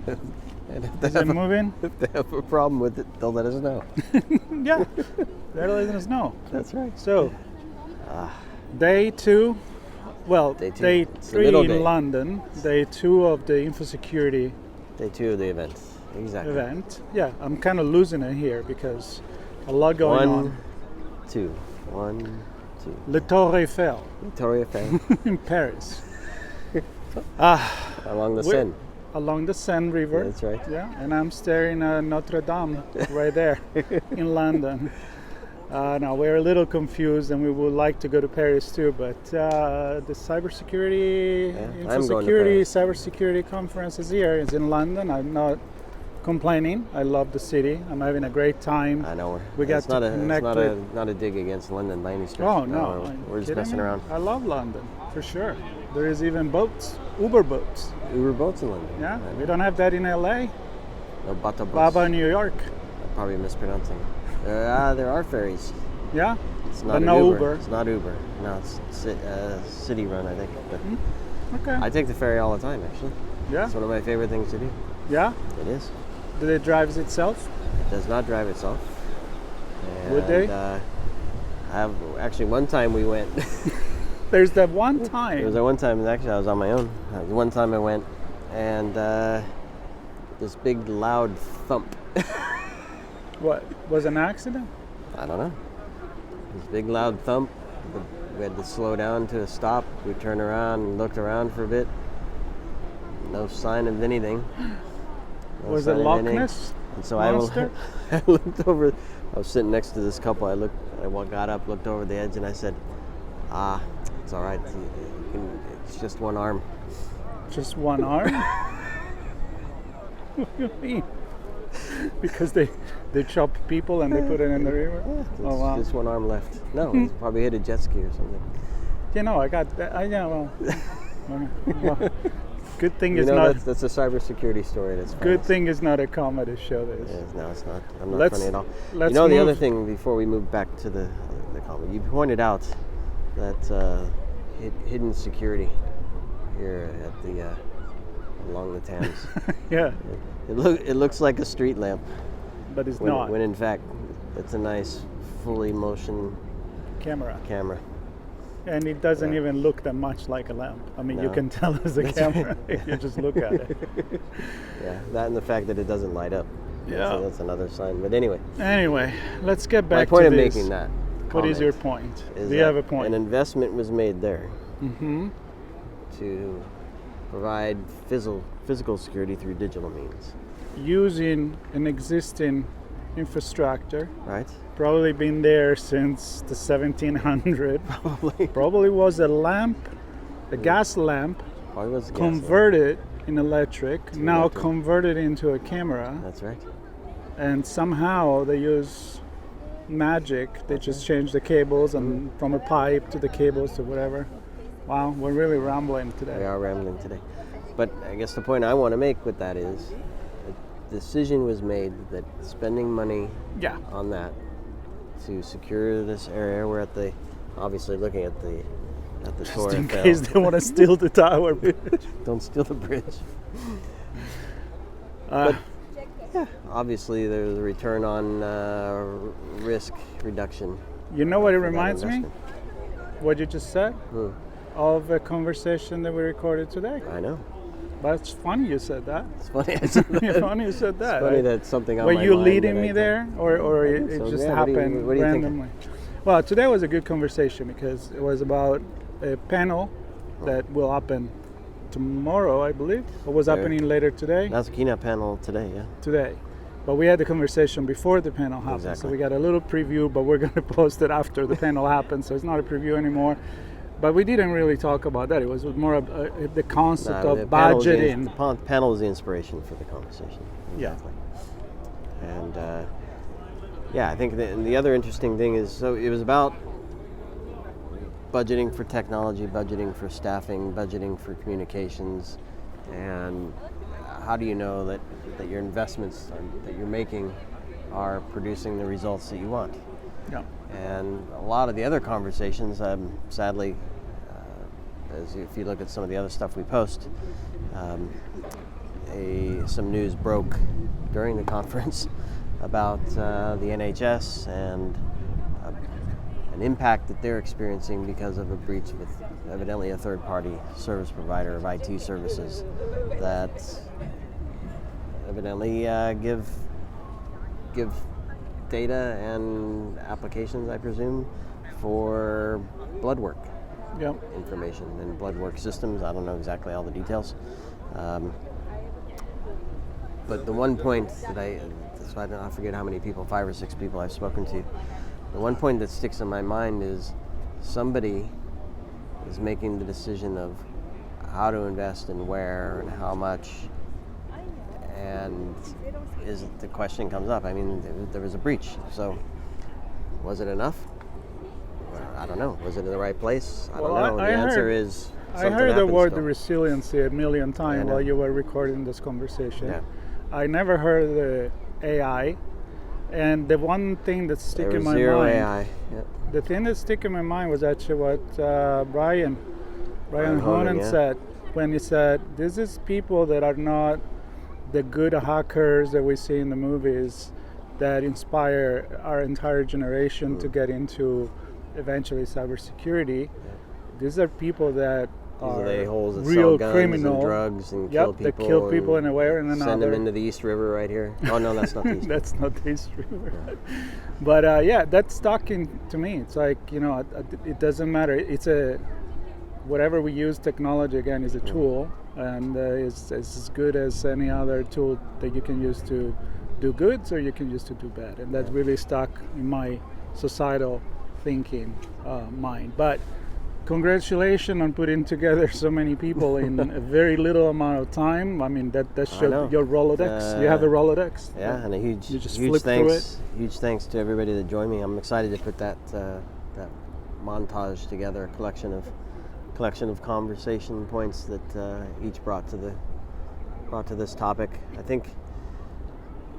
And Is it moving? if they have a problem with it, they'll let us know. Yeah, they're letting us know. That's right. So, day 2, well, Day two. day It's the 3 middle in day. London, day 2 of the Infosecurity Day 2 of the event. Exactly. event. Yeah, I'm kind of losing it here because a lot going on. 1, 2. Le Tour Eiffel Victoria Fan in Paris. along the Seine. Along the Seine River. That's right. Yeah, and I'm staring at Notre Dame right there in London. Now we're a little confused, and we would like to go to Paris too. But the cybersecurity, I'm going to Paris. cybersecurity conference is here. It's in London. I'm not complaining. I love the city. I'm having a great time. I know. We got it's to not connect a not a dig against London by any stretch. Oh no, we're just kidding messing me? around. I love London for sure. There is even boats, Uber boats. Uber boats in London. Yeah, we don't have that in LA. No Bata boats. Baba in New York. I'm probably mispronouncing. There are ferries. Yeah, It's not but an no Uber. It's not Uber. No, it's city run, I think. But Okay. I take the ferry all the time, actually. Yeah. It's one of my favorite things to do. Yeah. It is. Do it drives itself? It does not drive itself. Would they? Actually, one time we went. There's that one time. It was that one time, and actually I was on my own. One time I went, and this big loud thump. What was an accident? I don't know. This big loud thump. We had to slow down to a stop. We turned around and looked around for a bit. No sign of anything. No Was it sign of Loch anything. Ness And so monster? I looked over. I was sitting next to this couple. I got up, looked over the edge, and I said, it's all right. It's just one arm. Just one arm? What do you mean? Because they chop people and they put it in the river? Yeah, Oh wow. just one arm left. No, it's probably hit a jet ski or something. You know, I got that. Well, good thing You it's know, not. that's a cybersecurity story. That's Good famous. thing it's not a comedy show. This. Yeah, no, it's not. I'm not Let's- funny at all. let's You know, the move- other thing before we move back to the comedy, you pointed out that hidden security here at the along the Thames. Yeah, It looks like a street lamp but it's when, not. when in fact it's a nice fully motion Camera. camera. And it doesn't Yeah. even look that much like a lamp. I mean, you No. can tell it's a That's camera right. if you just look at it. Yeah, that and the fact that it doesn't light up. Yeah. That's another sign. But anyway, Anyway, let's get my back point to of this. making that. What is comment your point? is Do you that have a point? An investment was made there Mm-hmm. to provide physical security through digital means, Using an existing infrastructure, right? probably been there since the 1700s. Probably. Probably was a lamp, a gas lamp, Probably was a gas converted in electric, now electric. converted into a camera, lamp. That's right. and somehow they use magic. They just change the cables and from a pipe to the cables to whatever. Wow, we're really rambling We today. are rambling today. But I guess the point I want to make with that is a decision was made that spending money Yeah, on that to secure this area. We're obviously looking at the Tour just in Eiffel. case they want to steal the tower. Don't steal the bridge. Uh, Obviously, there's a return on risk reduction. you know what it for that reminds me? investment. What you just said? Hmm. Of a conversation that we recorded today. I know. But it's funny you said that. It's funny. I said that. It's funny you said that. It's funny that something on Were my you mind leading that I me can- there, or I it, think it so. just Yeah, happened what do you think? randomly? Well, today was a good conversation because it was about a panel that will happen tomorrow, I believe. Or was Yeah. happening later today? That's a keynote panel today, yeah. Today. But we had the conversation before the panel happened, so Exactly. we got a little preview, but we're going to post it after the panel happens, so it's not a preview anymore. But we didn't really talk about that. It was more of the concept No, of the panel was budgeting. the panel was the inspiration for the conversation. Yeah. Exactly. And I think the other interesting thing is, so it was about budgeting for technology, budgeting for staffing, budgeting for communications, and how do you know that your investments that you're making are producing the results that you want? Yeah. And a lot of the other conversations, sadly, if you look at some of the other stuff we post, some news broke during the conference about the NHS and an impact that they're experiencing because of a breach with evidently a third-party service provider of IT services that evidently give data and applications, I presume, for blood work information and blood work systems. I don't know exactly all the details. But the one point that I forget how many people, 5 or 6 people I've spoken to, the one point that sticks in my mind is somebody is making the decision of how to invest and where and how much, and the question comes up. I mean, there was a breach, so was it enough? I don't know. Was it in the right place? I don't know. The answer is I heard the word resiliency a million times while you were recording this conversation. Yeah. I never heard the AI. And the one thing that stuck in my zero mind, AI. Yep. the thing that stuck in my mind was actually what Brian Honan said when he said, "This is people that are not the good hackers that we see in the movies that inspire our entire generation to get into eventually cybersecurity. Yeah. These are people that are real criminals, drugs and kill people. That kill people in a way or another. Send them into the East River right here. Oh no, that's not the East. That's not the East River. But that's stuck to me. It's like, it doesn't matter. It's whatever we use, technology again is a tool, and it's as good as any other tool that you can use to do good or you can use to do bad. And that really stuck in my societal thinking mind. But congratulations on putting together so many people in a very little amount of time. I mean, that shows your Rolodex. You have a Rolodex. Yeah, and a huge thanks to everybody that joined me. I'm excited to put that montage together, a collection of conversation points that each brought to this topic. I think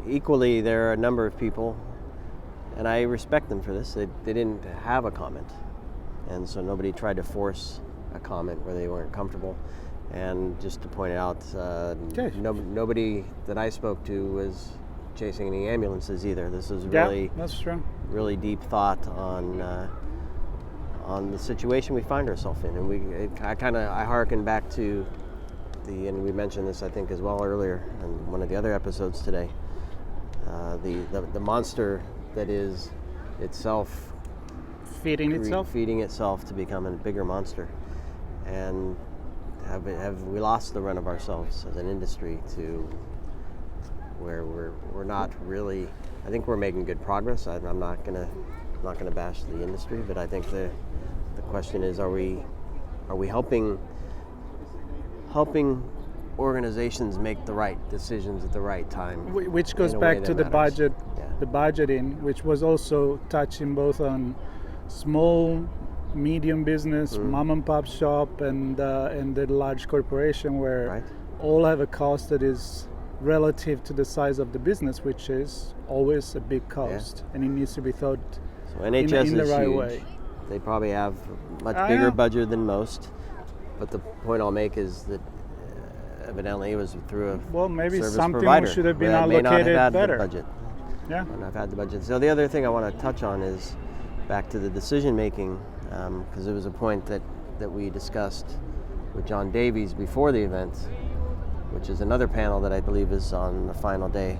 equally there are a number of people, and I respect them for this. They didn't have a comment. And so nobody tried to force a comment where they weren't comfortable. And just to point out, nobody that I spoke to was chasing any ambulances either. This is that's true. Really deep thought on the situation we find ourselves in. And I hearken back to and we mentioned this I think as well earlier in one of the other episodes today, the monster that is itself feeding itself to become a bigger monster. And have we lost the run of ourselves as an industry to where we're not really? I think we're making good progress. I'm not gonna bash the industry, but I think the question is, are we helping organizations make the right decisions at the right time? Which goes back to the budget, the budgeting, which was also touching both on small, medium business, mom and pop shop, and the large corporation, where all have a cost that is relative to the size of the business, which is always a big cost, and it needs to be thought NHS in the right way. They probably have a much bigger budget than most, but the point I'll make is that evidently it was through a maybe service something provider should have been allocated allocated may not have had better. The budget. Yeah, and I've had the budget. So the other thing I want to touch on is back to the decision making, because it was a point that we discussed with John Davies before the event, which is another panel that I believe is on the final day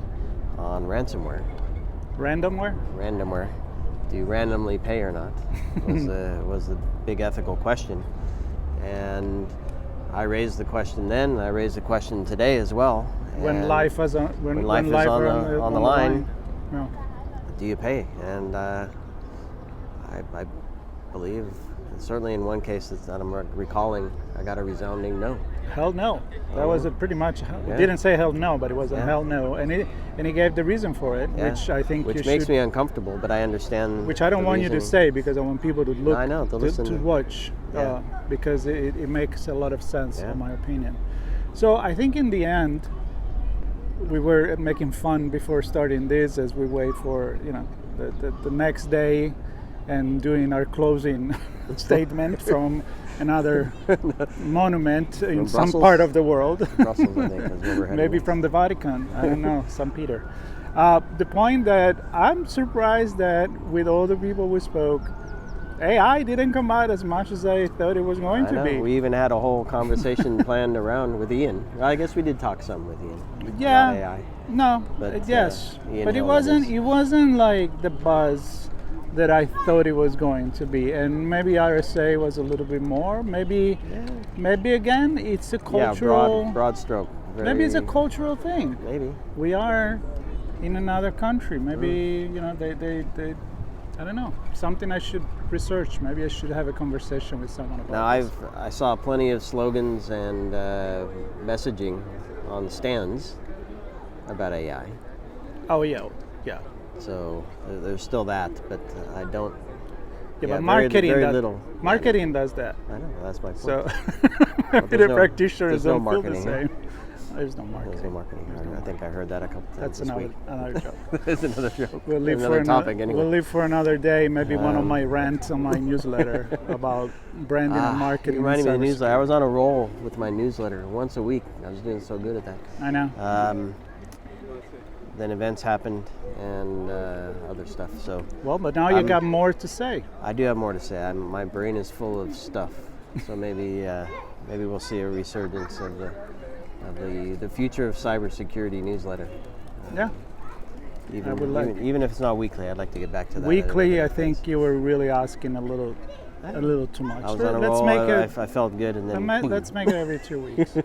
on ransomware. Randomware? Do you randomly pay or not? was the big ethical question. And I raised the question then, and I raised the question today as well. When life is on the line. Yeah. Do you pay? And I believe, certainly in one case that I'm recalling, I got a resounding no. Hell no. That was pretty much. It didn't say hell no, but it was a hell no, and he gave the reason for it, which I think makes me uncomfortable, but I understand. Which I don't want you to say, because I want people to look, to watch, because it makes a lot of sense in my opinion. So I think in the end, we were making fun before starting this as we wait for the next day. and doing our closing statement from another monument in some Brussels? part of the world. Brussels, I think, is where we're heading. Maybe from the Vatican. I don't know, St. Peter. The point that I'm surprised that with all the people we spoke, AI didn't come out as much as I thought it was going I to know. be. We even had a whole conversation planned around with Ian. I guess we did talk some with Ian Yeah. about AI. No, But, yes, Ian but it Hill, wasn't. that is. It wasn't like the buzz that I thought it was going to be, and maybe RSA was a little bit more. Maybe, maybe again, it's a cultural. Yeah, broad stroke. Maybe it's a Very- cultural thing. Maybe. We are in another country. Maybe you know they I don't know. Something I should research. Maybe I should have a conversation with someone about. Now this. I saw plenty of slogans and messaging on the stands about AI. Oh yeah, yeah. So there's still that, but I don't. Yeah, Yeah, but marketing very does, little. marketing does that. I know, that's my point. So there's the no- practitioners there's no don't feel the marketing, huh? same. There's no marketing. There's no marketing. I think I heard that a couple times That's this another week. another joke. That's another joke. We'll leave another for topic anyway. We'll leave for another day. Maybe one of my rants on my newsletter about branding and marketing. You reminded me of the and newsletter. I was on a roll with my newsletter once a week. I was doing so good at that. I know. Then events happened and other stuff. So Well, but now you got more to say. I do have more to say. My brain is full of stuff. So maybe we'll see a resurgence of the future of cybersecurity newsletter. Yeah. I would like- even if it's not weekly, I'd like to get back to that. Weekly, I think you were really asking a little too much. I was on a Let's roll. make it. I felt good, and then Let's make it every 2 weeks.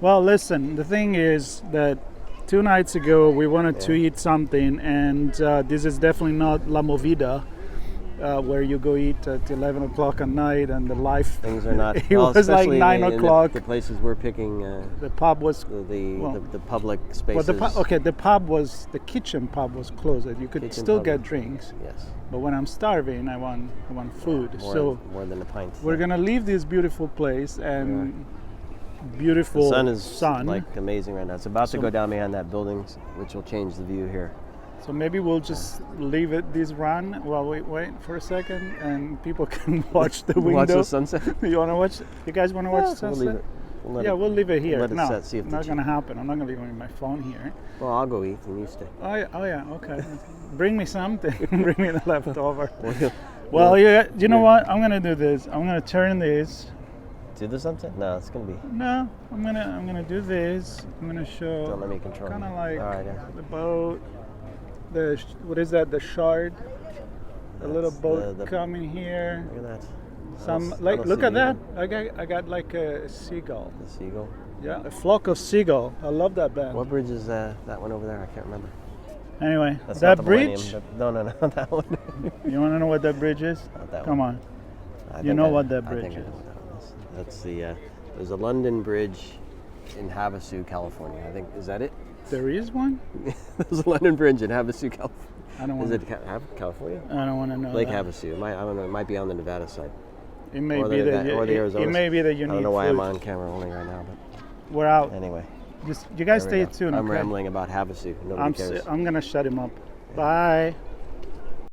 Well, listen. The thing is that 2 nights ago we wanted to eat something, and this is definitely not La Movida, where you go eat at 11 o'clock at night and the life. things are not. It well, was like especially 9 in o'clock. The places we're picking. The pub was. The public spaces. Well, the kitchen pub was closed. You could Kitchen still pub. get drinks, Yes. but when I'm starving, I want food. More than a pint. We're gonna leave this beautiful place and beautiful The sun is sun. like amazing right now. It's about to go down behind that building, which will change the view here. So maybe we'll just leave this run while we wait for a second, and people can watch the window. Watch the sunset. You wanna watch? You guys wanna watch the We'll sunset? leave it. We'll leave it here. Let it No, set, see if not the gonna happen. I'm not gonna be on my phone here. Well, I'll go eat and you stay. Oh yeah, okay. Bring me something. Bring me the leftover. Well, Well, you know what? I'm gonna do this. I'm gonna turn this. do the sunset? No, it's gonna be. No, I'm gonna do this. I'm gonna show. Don't let me control. Kind of you. like All right, yeah. the boat. What is that? The shard. A little That's boat the- coming here. Look at that. Some I like don't look see at that. the- I got like a seagull. The seagull. Yeah, a flock of seagull. I love that band. What bridge is that one over there? I can't remember. Anyway, That's that not the bridge. Millennium. No, that one. You want to know what that bridge is? Not that Come one. on. I You think know what that I bridge think I is. know what that one is. That's the. There's a London Bridge in Havasu, California. I think is that it? There is one. There's a London Bridge in Havasu, California. I don't Is want. it California? I don't want to know. Lake that. Havasu. I don't know. It might be on the Nevada side. It may or be the, that or the Arizona. it may be that you I need don't know why food. I'm on camera only right now, We're out. but anyway. Just you guys there we stay go. tuned. I'm okay? rambling about Havasu. Nobody cares. I'm gonna shut him up. Bye.